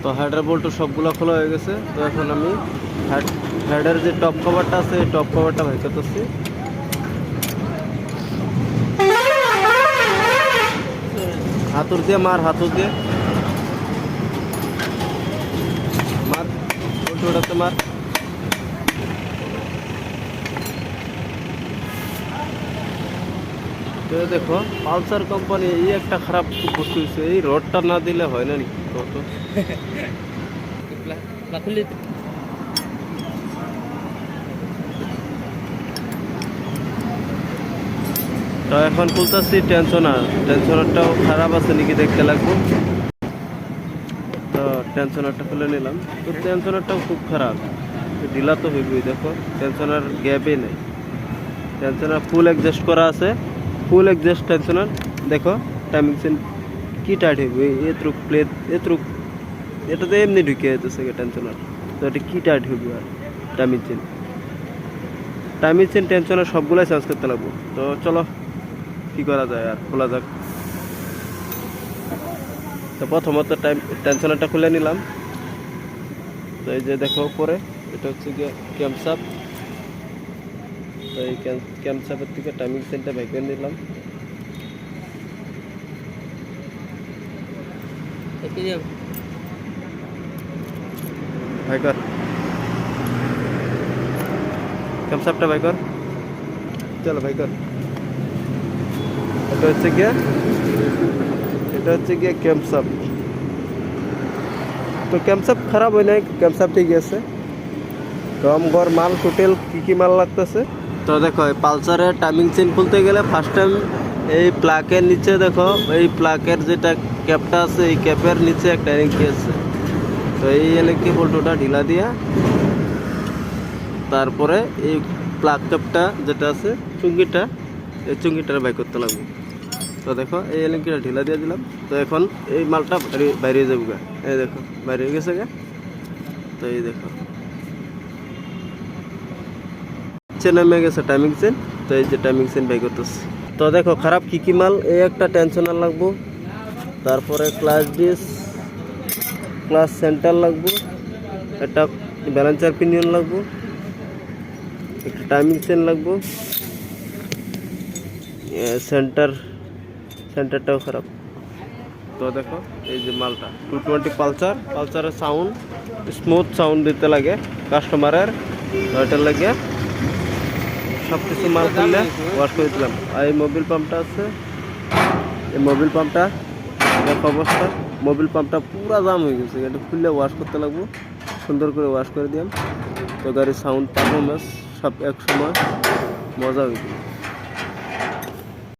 তো header bolt সবগুলো খোলা হয়ে গেছে। তো এখন আমি হেডের যে টপ কভারটা আছে এই টপ কভারটা ভাই করতেছি। হাতুর দিয়ে মার, হাতুর দিয়ে মার, বোল্ট ওটাতে মার। তো দেখো পালসার কোম্পানি এই একটা খারাপ বস্তু হয়েছে, এই রডটা না দিলে হয় না নাকি কত। তো এখন খুলতেছি টেনশনারটাও খারাপ আছে নাকি দেখতে লাগবো। তো টেনশনারটা খুলে নিলাম। তো টেনশনারটাও খুব খারাপ, ঢিলা তো হইবই। দেখো টেনশনার গ্যাপই নেই, টেনশনার ফুল অ্যাডজাস্ট করা আছে, ফুল অ্যাডজাস্ট টেনশনার। দেখো টাইমিং চেন কি টাইট হইব, এতটুক প্লেট এতটুক, এটাতে এমনি ঢুকে যেতেছে টেনশনার। তো এটা কি টাইট হইব আর টাইমিং চেন টেনশনার সবগুলাই চেঞ্জ করতে লাগবো। তো চলো কি করা যায় আর, খোলা যাক। তো প্রথমত টেনশনারটা খুলে নিলাম। তো এই যে দেখো পরে এটা হচ্ছে গিয়ে ক্যাম্পসাপ। তো এই ক্যাম্পসাপের থেকে টাইমিং চেনটা বের করে নিলাম। ভাই কর ক্যাম্পসাপটা, ভাই কর, চলো ভাই কর। এটা হচ্ছে গিয়ে ক্যাম্পসাপ। তো ক্যাম্পসাপ খারাপ হয় নাই, ক্যাম্পসাপ ঠিক আছে। কম গড় মাল টোটাল কি মাল লাগতেছে। তো দেখো এই পালসারের টাইমিং চেন খুলতে গেলে ফার্স্ট টাইম এই প্লাকের নিচে দেখো, এই প্লাকের যেটা ক্যাপটা আছে এই ক্যাপের নিচে একটা এলেঙ্কি আছে। তো এই এলেঙ্কি বোল্টটা ঢিলা দিয়া তারপরে এই প্লাক ক্যাপটা যেটা আছে চুঙ্গিটা, এই চুঙ্গিটা বাই করতে লাগবে। তো দেখো এই এলেঙ্কিটা ঢিলা দিয়ে দিলাম। তো এখন এই মালটা বাইরে যাবো গা, এই দেখো বাইরে হয়ে গেছে গা। তো এই দেখো নেমে গেছে টাইমিং চেন। তো এই যে টাইমিং চেন বাই করতেছে। তো দেখো খারাপ কি মাল, এই একটা টেনশনার লাগবো, তারপরে ক্লাস ডিস, ক্লাস সেন্টার লাগবো, একটা ব্যালেন্সার পিনিয়ন লাগবো, একটা টাইমিং চেন লাগবো, সেন্টারটাও খারাপ। তো দেখো এই যে মালটা 220 পালসারের সাউন্ড স্মুথ সাউন্ড দিতে লাগে কাস্টমারের। ওইটার লাগে সব কিছু মাল খুললে ওয়াশ করে দিলাম। আর এই মোবিল পাম্পটা আছে, এই মোবিল পাম্পটা দেখো অবস্থা, মোবিল পাম্পটা পুরা জাম হয়ে গেছে, এটা খুললে ওয়াশ করতে লাগবো, সুন্দর করে ওয়াশ করে দিলাম। তো গাড়ির সাউন্ড পারফরমেন্স সব এক সময় মজা হয়ে গেল।